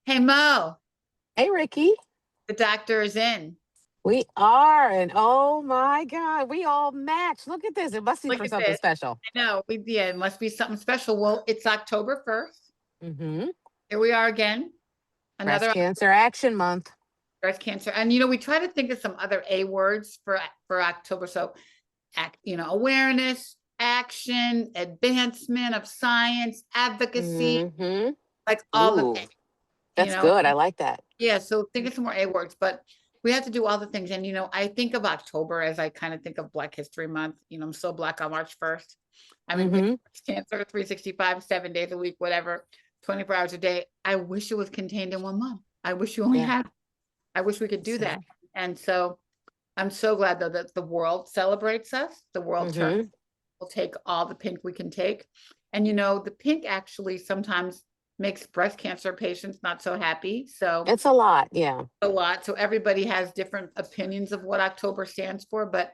Hey Mo, Hey, Ricky. the doctor is in. We are, and oh my God, we all match. Look at this. It must be Look for at something this. special. I know. Yeah, it must be something special. Well, it's October 1st. hmm Here we are again. Breast Another Cancer Action Month. breast cancer. And we try to think of some other A words for October. So awareness, action, advancement of science, advocacy, hmm like all the Ooh, things, you that's know. good. I like that. Yeah, so think of some more A words, but we have to do all the things. And I think of October as I kind of think of Black History Month. I'm so Black on March 1st. I mean, we have hmm breast cancer 365, 7 days a week, whatever, 24 hours a day. I wish it was contained in 1 month. I wish you only Yeah. had, I wish we could do that. Same. And so I'm so glad though that the world celebrates us. The world turns hmm will take all the pink we can take. And the pink actually sometimes makes breast cancer patients not so happy. So It's a lot. Yeah. a lot. So everybody has different opinions of what October stands for, but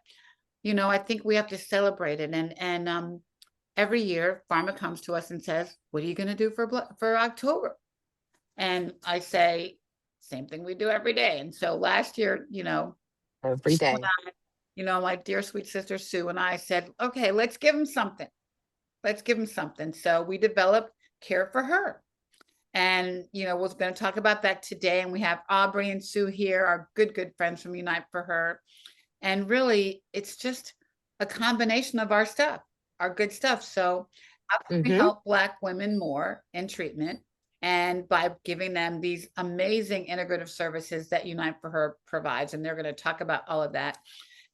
I think we have to celebrate it. And every year, Pharma comes to us and says, "What are you going to do for October?" And I say, "Same thing we do every day." And so last year, Every Sue day. and my dear sweet sister Sue and I said, "Okay, let's give him something. Let's give him something." So we developed Care for Her. And, we're going to talk about that today. And we have Aubrey and Sue here, our good friends from Unite for Her. And really, it's just a combination of our stuff, our good stuff. So, how can we hmm help Black women more in treatment? And by giving them these amazing integrative services that Unite for Her provides. And they're going to talk about all of that.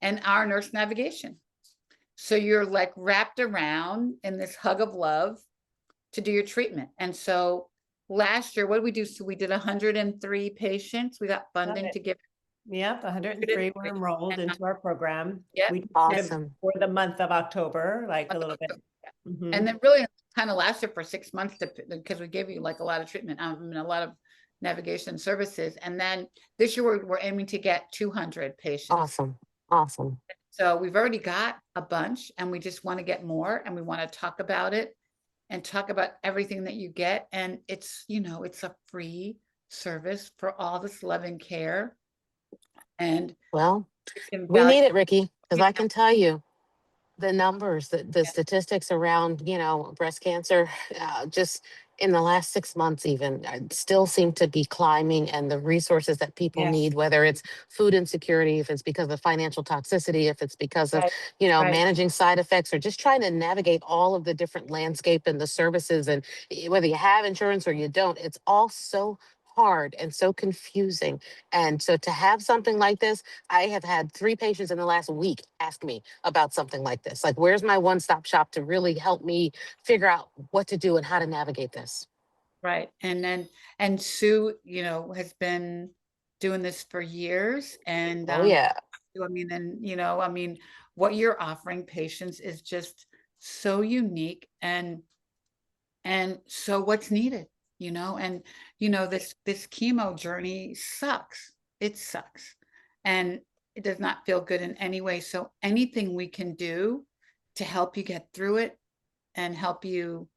And our nurse navigation. So, you're like wrapped around in this hug of love to do your treatment. And so last year, what did we do? So we did 103 patients. We got Love funding it. to give Yep, 103 were 103. enrolled into our program. Yep. We just did it Awesome. for the month of October, like a little bit. And Mhm. then really kind of lasted for 6 months because we gave you like a lot of treatment, a lot of navigation services. And then this year we're aiming to get 200 patients. Awesome. Awesome. So we've already got a bunch and we just want to get more and we want to talk about it and talk about everything that you get. And it's a free service for all this loving care. And Well, it's we invaluable. need it, Ricky, because You I know, can tell you the numbers, the yeah, statistics around, breast cancer, just in the last 6 months, even still seem to be climbing. And the resources that people Yes, need, whether it's food insecurity, if it's because of financial toxicity, if it's because of, right, right. managing side effects, or just trying to navigate all of the different landscape and the services. And whether you have insurance or you don't, it's all so hard and so confusing. And so to have something like this, I have had 3 patients in the last week ask me about something like this. Like, where's my one stop shop to really help me figure out what to do and how to navigate this? right. And Sue, has been doing this for years. And Oh, yeah. what you're offering patients is just so unique and so what's needed, and this chemo journey sucks. It sucks. And it does not feel good in any way. So anything we can do to help you get through it and help you,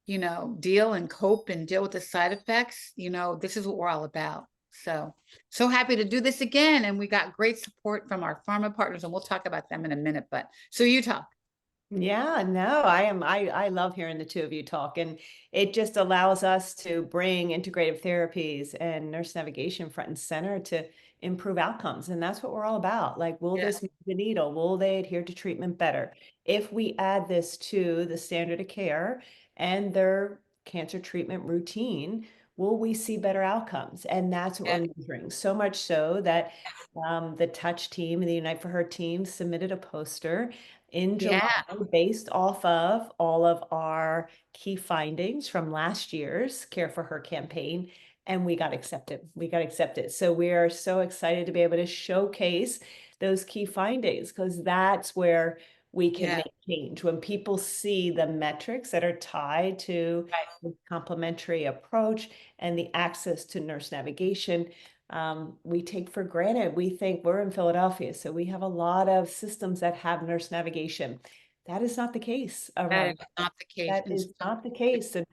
deal and cope and deal with the side effects, this is what we're all about. So happy to do this again. And we got great support from our pharma partners, and we'll talk about them in a minute. But so you talk. Yeah, no, I love hearing the two of you talk, and it just allows us to bring integrative therapies and nurse navigation front and center to improve outcomes. And that's what we're all about. Like, will Yeah. this move the needle? Will they adhere to treatment better? If we add this to the standard of care and their cancer treatment routine, will we see better outcomes? And that's what Yeah. we're measuring. So much so that the Touch team and the Unite for Her team submitted a poster in July Yeah. based off of all of our key findings from last year's Care for Her campaign, and we got accepted. We got accepted. So we are so excited to be able to showcase those key findings, because that's where we can Yeah. make change. When people see the metrics that are tied to Right. the complementary approach and the access to nurse navigation, we take for granted. We think we're in Philadelphia, so we have a lot of systems that have nurse navigation. That is not the case That around. is not the case. That And is so not the case. And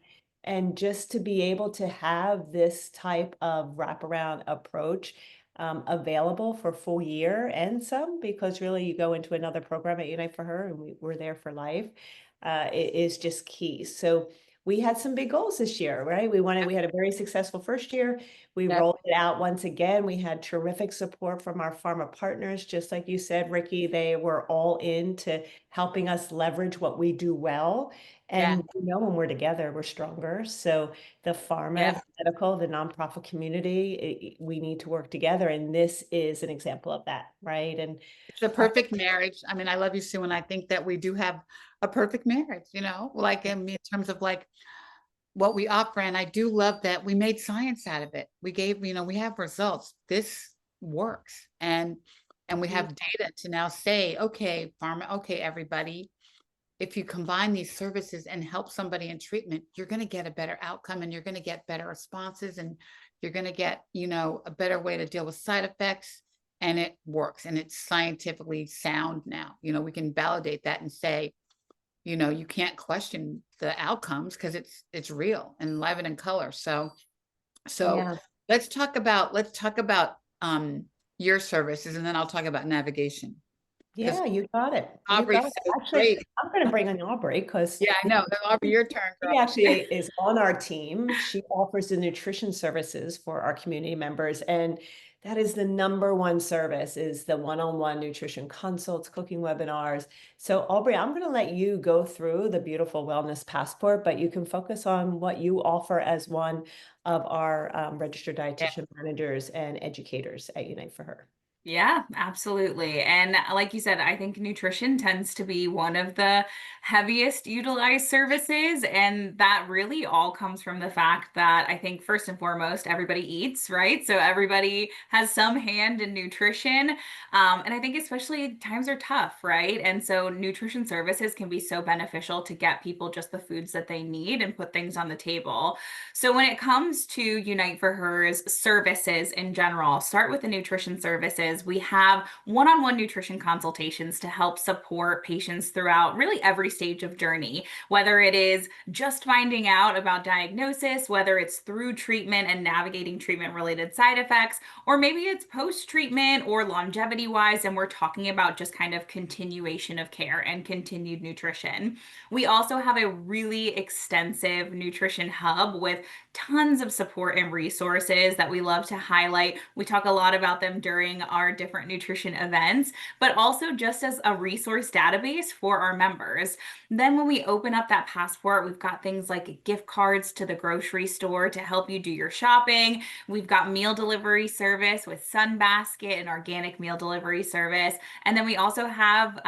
And just to be able to have this type of wraparound approach available for full year and some, because really you go into another program at Unite for Her and we're there for life, it is just key. So we had some big goals this year, right? We had a very successful first year. We Yeah. rolled it out once again. We had terrific support from our pharma partners. Just like you said, Ricky, they were all into helping us leverage what we do well. Yeah. And when we're together, we're stronger. So the pharma, Yeah. the medical, the nonprofit community, we need to work together. And this is an example of that, right? And It's a perfect marriage. I mean, I love you, Sue, and I think that we do have a perfect marriage, like in terms of like what we offer. And I do love that we made science out of it. We gave, we have results. This works. And we have data to now say, okay, pharma, okay, everybody, if you combine these services and help somebody in treatment, you're going to get a better outcome and you're going to get better responses and you're going to get, a better way to deal with side effects. And it works and it's scientifically sound now. We can validate that and say, you can't question the outcomes because it's real and live and in color. So yeah, let's talk about your services and then I'll talk about navigation. yeah, you got it. You Aubrey's got it. so Actually, great. I'm going to bring on Aubrey because Yeah, I know. Aubrey, your turn, she girl. actually is on our team. She offers the nutrition services for our community members. And that is the number one service is the one-on-one nutrition consults, cooking webinars. So Aubrey, I'm going to let you go through the beautiful wellness passport, but you can focus on what you offer as one of our registered dietitian managers and educators at Unite for Her. Yeah, absolutely. And like you said, I think nutrition tends to be one of the heaviest utilized services. And that really all comes from the fact that I think first and foremost, everybody eats, right? So everybody has some hand in nutrition. And I think especially times are tough, right? And so nutrition services can be so beneficial to get people just the foods that they need and put things on the table. So when it comes to Unite for Her's services in general, I'll start with the nutrition services. We have one-on-one nutrition consultations to help support patients throughout really every stage of journey, whether it is just finding out about diagnosis, whether it's through treatment and navigating treatment-related side effects, or maybe it's post-treatment or longevity-wise, and we're talking about just kind of continuation of care and continued nutrition. We also have a really extensive nutrition hub with tons of support and resources that we love to highlight. We talk a lot about them during our different nutrition events, but also just as a resource database for our members. Then when we open up that passport, we've got things like gift cards to the grocery store to help you do your shopping. We've got meal delivery service with Sunbasket and organic meal delivery service. And then we also have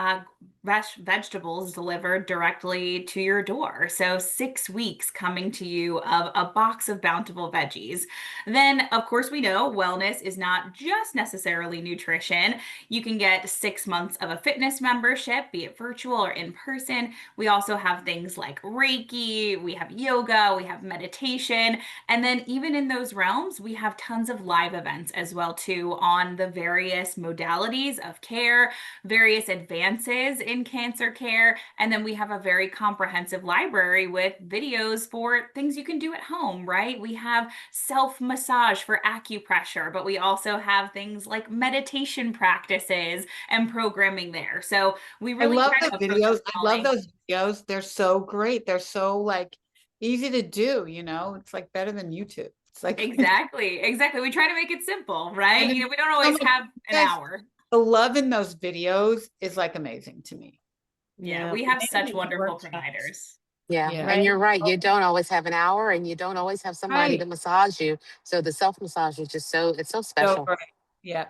vegetables delivered directly to your door. So 6 weeks coming to you of a box of bountiful veggies. Then, of course, we know wellness is not just necessarily nutrition. You can get 6 months of a fitness membership, be it virtual or in person. We also have things like Reiki, we have yoga, we have meditation. And then even in those realms, we have tons of live events as well too on the various modalities of care, various advances in cancer care. And then we have a very comprehensive library with videos for things you can do at home, right? We have self-massage for acupressure, but we also have things like meditation practices and programming there. So we I really love try the to approach videos. it I all love angles. those videos. They're so great. They're so like easy to do, it's like better than YouTube. It's like Exactly, exactly. We try to make it simple, right? and then We don't so always much have an guys, hour. the love in those videos is like amazing to me. Yeah, Yeah, we we have make them such into wonderful workshops, providers. Yeah, Yeah. and right? you're right. You don't always have an hour and you don't always have somebody Right. to massage you. So the self massage is just it's so So special. great. Yeah.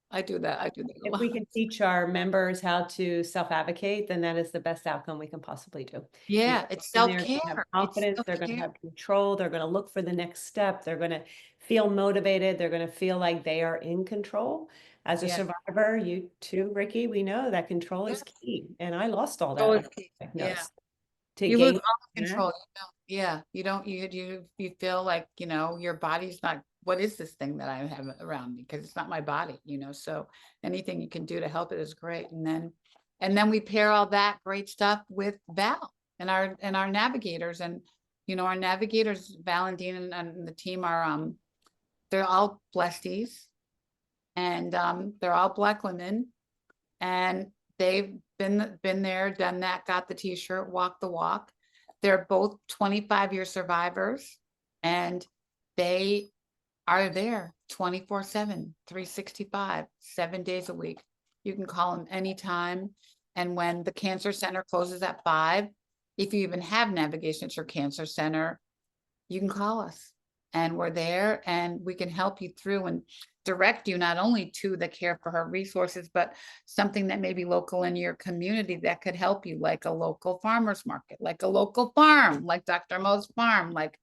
I do that. I do that a If we lot. can teach our members how to self-advocate, then that is the best outcome we can possibly do. Yeah. It's And they're going to self-care. have It's confidence, they're going to self-care. have control, they're going to look for the next step, they're going to feel motivated, they're going to feel like they are in control. As a Yeah. survivor, you too, Ricky, we know that control is key. And I lost all that So when it's I was yeah. diagnosed. To You lose gain all that, control. Yeah. You don't, you feel like, your body's not, what is this thing that I have around me? Because it's not my body, so anything you can do to help it is great. And then we pair all that great stuff with Val and our navigators. And You know, our navigators, Valentine and the team are, they're all blesties, and they're all Black women, and they've been there, done that, got the t-shirt, walked the walk. They're both 25-year survivors, and they are there 24/7, 365, 7 days a week. You can call them anytime. And when the cancer center closes at 5, if you even have navigation at your cancer center, you can call us, and we're there, and we can help you through and direct you not only to the Care for Her resources, but something that may be local in your community that could help you, like a local farmer's market, like a local farm, like Dr. Mo's farm, like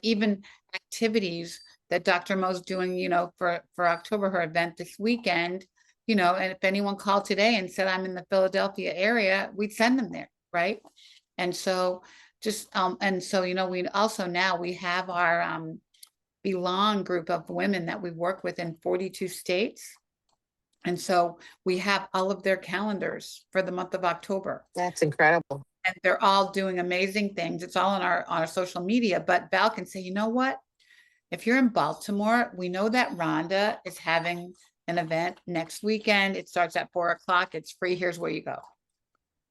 even activities that Dr. Mo's doing, you know, for October, her event this weekend, you know. And if anyone called today and said, I'm in the Philadelphia area, we'd send them there, right? And so you know, we also now we have our Belong group of women that we work with in 42 states. And so we have all of their calendars for the month of October. That's incredible. And they're all doing amazing things. It's all on our social media, but Val can say, you know what? If you're in Baltimore, we know that Rhonda is having an event next weekend. It starts at 4 o'clock. It's free. Here's where you go.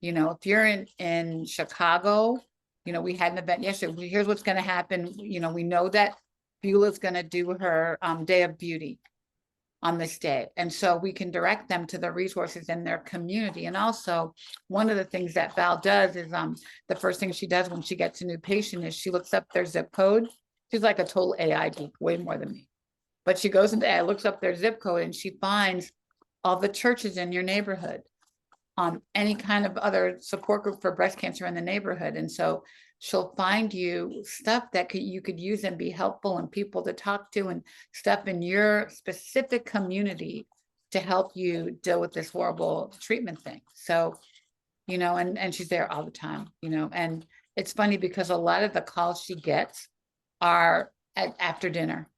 You know, if you're in Chicago, you know, we had an event yesterday. Here's what's going to happen. You know, we know that Beulah's going to do her Day of Beauty on this day. And so we can direct them to the resources in their community. And also, one of the things that Val does is the first thing she does when she gets a new patient is she looks up their zip code. She's like a total AI geek, way more than me. But she goes into AI, looks up their zip code, and she finds all the churches in your neighborhood, any kind of other support group for breast cancer in the neighborhood. And so she'll find you stuff that you could use and be helpful, and people to talk to, and stuff in your specific community to help you deal with this horrible treatment thing. So, you know, and she's there all the time, you know. And it's funny because a lot of the calls she gets are after dinner,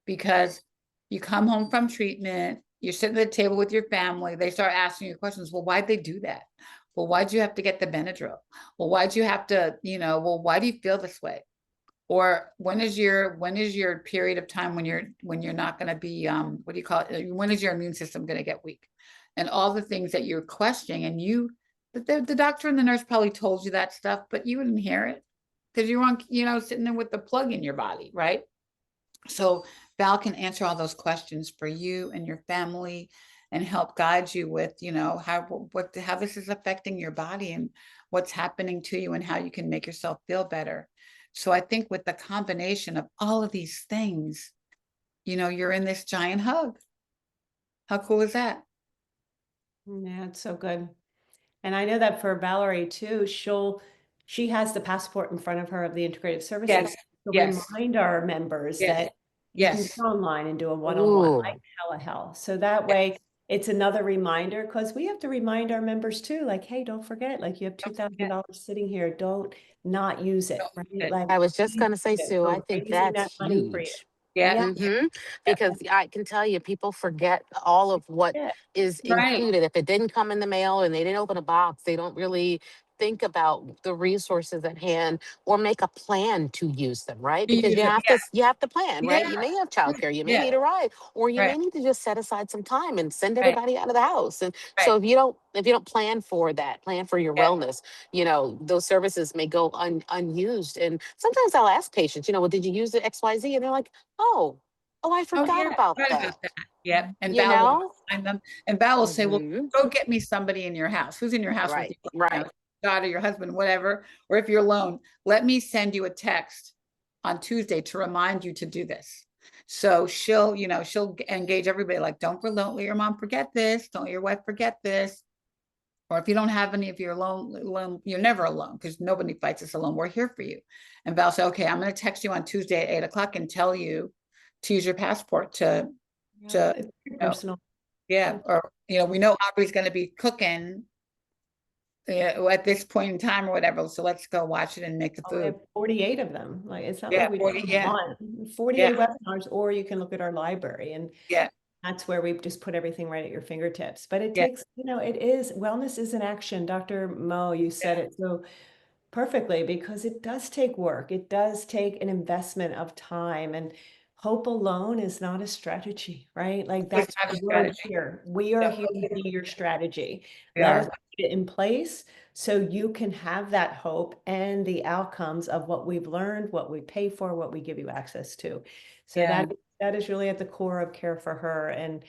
because you come home from treatment, you're sitting at the table with your family, they start asking you questions. Well, why'd they do that? Well, why'd you have to get the Benadryl? Well, why'd you have to, you know, well, why do you feel this way? Or when is your period of time when you're not going to be, what do you call it? When is your immune system going to get weak? And all the things that you're questioning, and the doctor and the nurse probably told you that stuff, but you didn't hear it because you were on, you know, sitting there with the plug in your body, right? So Val can answer all those questions for you and your family, and help guide you with, you know, how this is affecting your body, and what's happening to you, and how you can make yourself feel better. So I think with the combination of all of these things, you know, you're in this giant hug. How cool is that? Yeah, it's so good. And I know that for Valerie too, she has the passport in front of her of the integrative services. Yes. To Yes. remind our members Yes. that you can Yes. go online and do a one-on-one Ooh. like telehealth. So that way it's another reminder, because we have to remind our members too, like, hey, don't forget, like you have $2,000 sitting here. Don't not use it, right? Like, I was just please going to say, use it. Sue, I We're think raising that that's money for you. huge. Yeah. Mm-hmm. Because I can tell you, people forget all of what Yeah. is Right. included. If it didn't come in the mail and they didn't open a box, they don't really think about the resources at hand or make a plan to use them, right? Because Yeah. you have to plan, right? You Yeah. may have childcare, you may Yeah. need a ride, or you Right. may need to just set aside some time and send Right. everybody out of the house. And Right. so if you don't plan for that, plan for your Yeah. wellness, you know, those services may go unused. And sometimes I'll ask patients, you know, well, did you use the XYZ? And they're like, oh, I Oh forgot yeah. about Right that. about that. Yep. And You Val will know? find them. And Val will say, well, Mhm. go get me somebody in your house. Who's in your house with Right, you? You right. know, daughter, your husband, whatever. Or if you're alone, let me send you a text on Tuesday to remind you to do this. So she'll engage everybody, like, don't let your mom forget this. Don't let your wife forget this. Or if you don't have any, if you're alone, you're never alone, because nobody fights us alone. We're here for you. And Val said, okay, I'm going to text you on Tuesday at 8 o'clock and tell you to use your passport to, Yeah, to it's very know, personal. yeah. Or, you know, we know Aubrey's going to be cooking at this point in time or whatever. So let's go watch it and make the We have food. 48 of them. Like, it's not Yeah, like we 40, don't have yeah, one. 48 webinars, or you can look at our library, and yeah, that's where we just put everything right at your fingertips. But it yeah, takes, you know, wellness is an action. Dr. Mo, you said yeah, it so perfectly, because it does take work. It does take an investment of time, and hope alone is not a strategy, right? Like, It's that's not a why we're strategy. here. We are Yeah, here to be your strategy. we Let us are. put it in place so you can have that hope and the outcomes of what we've learned, what we pay for, what we give you access to. So Yeah. that is really at the core of Care for Her. And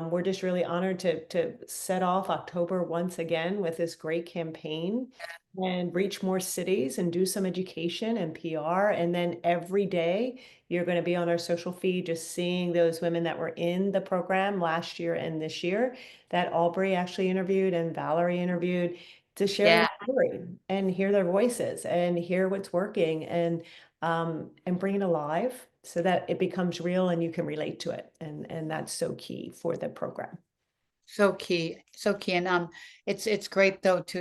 we're just really honored to set off October once again with this great campaign and reach more cities and do some education and PR. And then every day you're going to be on our social feed, just seeing those women that were in the program last year and this year that Aubrey actually interviewed and Valerie interviewed, to share Yeah. their story and hear their voices and hear what's working, and bring it alive so that it becomes real and you can relate to it. And that's so key for the program. So key, so key. And it's great though too,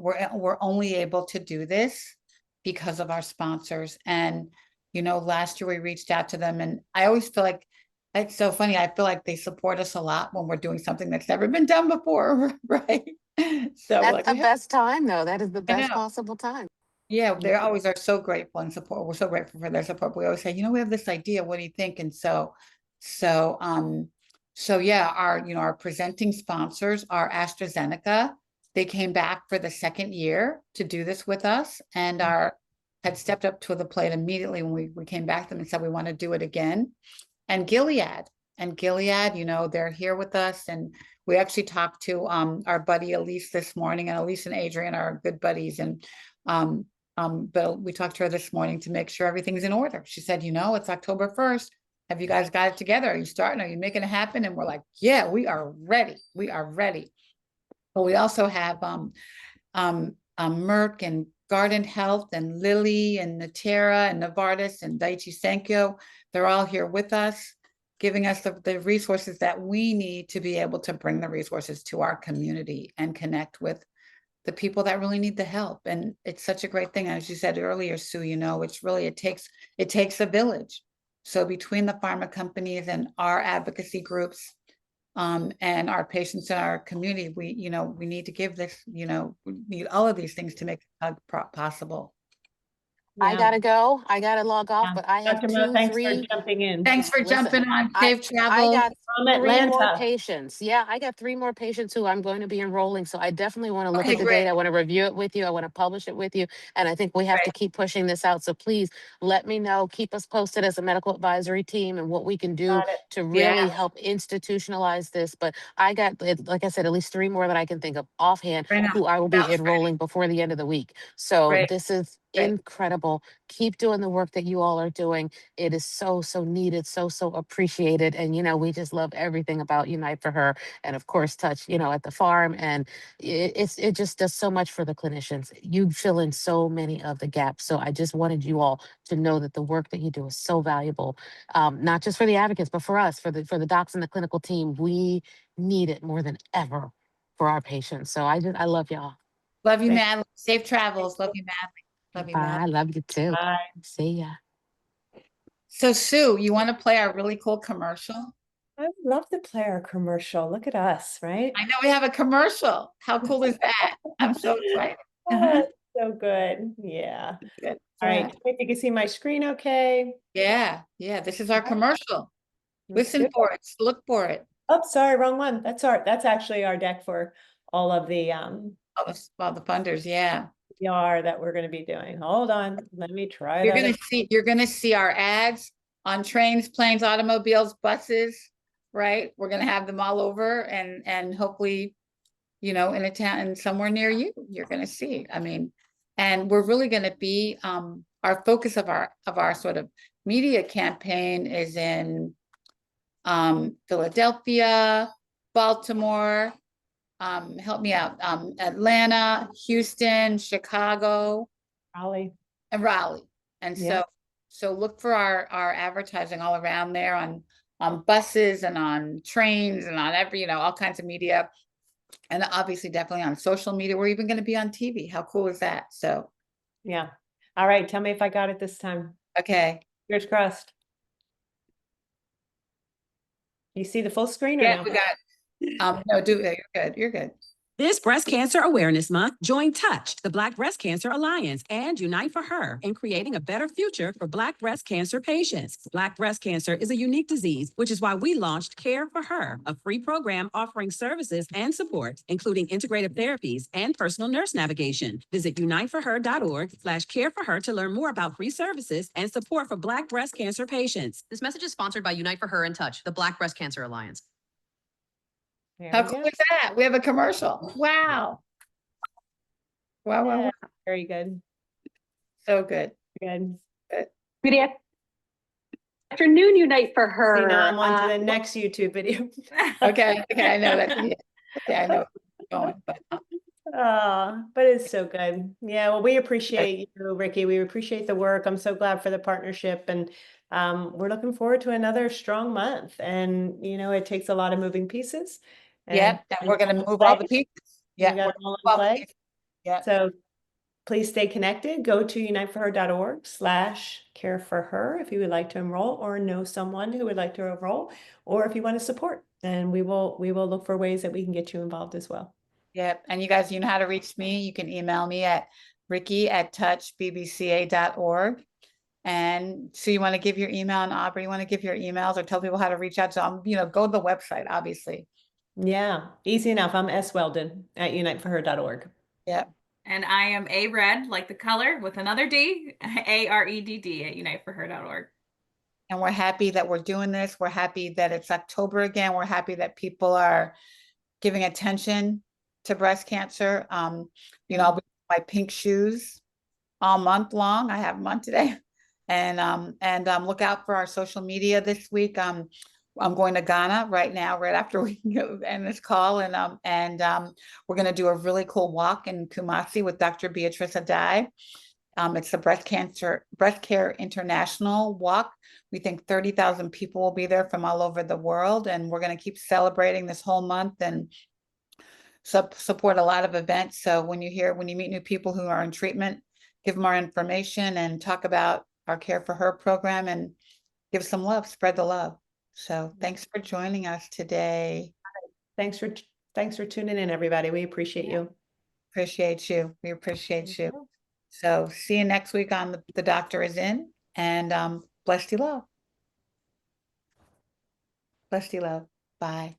we're only able to do this because of our sponsors. And last year we reached out to them, and I always feel like it's so funny. I feel like they support us a lot when we're doing something that's never been done before, right? So we're That's like, the best time, though. That is the I best know. possible time. Yeah, Yeah. they always are so grateful and support. We're so grateful for their support. We always say, we have this idea. What do you think? And so, so yeah, our presenting sponsors are AstraZeneca. They came back for the second year to do this with us, and had stepped up to the plate immediately when we came back to them and said we want to do it again. And Gilead, they're here with us, and we actually talked to our buddy Elise this morning, and Elise and Adrian are good buddies, and um, but we talked to her this morning to make sure everything's in order. She said, it's October 1st. Have you guys got it together? Are you starting? Are you making it happen? And we're like, yeah, we are ready. We are ready. But we also have Merck and Guardant Health and Lilly and Natera and Novartis and Daiichi Sankyo. They're all here with us, giving us the resources that we need to be able to bring the resources to our community and connect with the people that really need the help. And it's such a great thing. As you said earlier, Sue, it's really, it takes a village. So between the pharma companies and our advocacy groups, and our patients in our community, we need to give this, we need all of these things to make it possible. I Yeah. gotta go. I gotta log off, Yeah. but I have Dr. Mo, two, thanks for three. jumping in. Thanks for Listen, jumping on. I Safe I travel. got From three more Atlanta. patients. Yeah, I got three more patients who I'm going to be enrolling. So I definitely want to look Okay, at the great. data. I want to review it with you. I want to publish it with you. And I think we have to Great. keep pushing this out. So please let me know, keep us posted as a medical advisory team and what we can do Got it. to Yeah. really help institutionalize this. But I got, like I said, at least three more that I can think of offhand Right now. who I will be enrolling before the end of the week. So Great. this is Great. incredible. Keep doing the work that you all are doing. It is so, so needed, so, so appreciated. And, we just love everything about Unite for Her. And of course, Touch, at the farm. And it just does so much for the clinicians. You fill in so many of the gaps. So I just wanted you all to know that the work that you do is so valuable, not just for the advocates, but for us, for the docs and the clinical team. We need it more than ever for our patients. So I love y'all. Love you, Thank madly. Safe travels. Love you, madly. Love you, Bye. madly. Love you too. Bye. See ya. So Sue, you want to play our really cool commercial? I would love to play our commercial. Look at us, right? I know we have a commercial. How cool is that? I'm so excited. Oh, so good. Yeah. Good. All right. If you can see my screen, okay. Yeah. This is our Right. commercial. Let's do Listen it. for it. Look for it. Oh, sorry, wrong one. That's actually our deck for all of the All the funders. Yeah. PR that we're going to be doing. Hold on. Let me try You're that. gonna see our ads on trains, planes, automobiles, buses, right? We're gonna have them all over, and hopefully, in a town and somewhere near you, you're gonna see. I mean, and we're really gonna be our focus of our sort of media campaign is in Philadelphia, Baltimore, help me out, Atlanta, Houston, Chicago, Ollie. and Raleigh. And Yeah. so look for our advertising all around there on buses and on trains and on every, all kinds of media. And obviously definitely on social media. We're even going to be on TV. How cool is that? So, Yeah. All right. Tell me if I got it this time. okay. Fingers crossed. You see the full screen or Yeah, no? we got, no, you're good. You're good. This Breast Cancer Awareness Month, join Touch, the Black Breast Cancer Alliance, and Unite for Her in creating a better future for Black breast cancer patients. Black breast cancer is a unique disease, which is why we launched Care for Her, a free program offering services and support, including integrative therapies and personal nurse navigation. Visit uniteforher.org/care for her to learn more about free services and support for Black breast cancer patients. This message is sponsored by Unite for Her and Touch, the Black Breast Cancer Alliance. There How we cool go. is that? We have a commercial. Wow. Wow, wow, Yeah, wow. very good. So good. Good. Good afternoon, Unite for Her. See, now I'm on to the next YouTube video. Okay, I know that. Yeah. Okay, I know where you're going, but But it's so good. Yeah, well, we appreciate you, Ricky. We appreciate the work. I'm so glad for the partnership, and we're looking forward to another strong month. And it takes a lot of moving pieces. yeah, and we're gonna move all the pieces. Yeah, We got we're them all gonna in move all the play. pieces. Yeah. So please stay connected. Go to uniteforher.org/care for her if you would like to enroll or know someone who would like to enroll, or if you want to support. And we will look for ways that we can get you involved as well. Yep. And you guys, you know how to reach me. You can email me at ricky@touchbbca.org. And so you want to give your email, and Aubrey, you want to give your emails or tell people how to reach out to them, go to the website, obviously. Yeah, easy enough. I'm S. Weldon at uniteforher.org. Yep. And I am A Red, like the color, with another D, AREDD at uniteforher.org. And we're happy that we're doing this. We're happy that it's October again. We're happy that people are giving attention to breast cancer. I'll be wearing my pink shoes all month long. I have them on today. And look out for our social media this week. I'm going to Ghana right now, right after we end this call, and we're going to do a really cool walk in Kumasi with Dr. Beatrice Adai. It's the Breast Care International Walk. We think 30,000 people will be there from all over the world, and we're going to keep celebrating this whole month and support a lot of events. So when you meet new people who are in treatment, give them our information and talk about our Care for Her program and give some love, spread the love. So thanks for joining us today. Thanks for tuning in, everybody. We appreciate you. Appreciate you. We appreciate you. So see you next week on The Doctor Is In, and bless you love. Bless you love. Bye.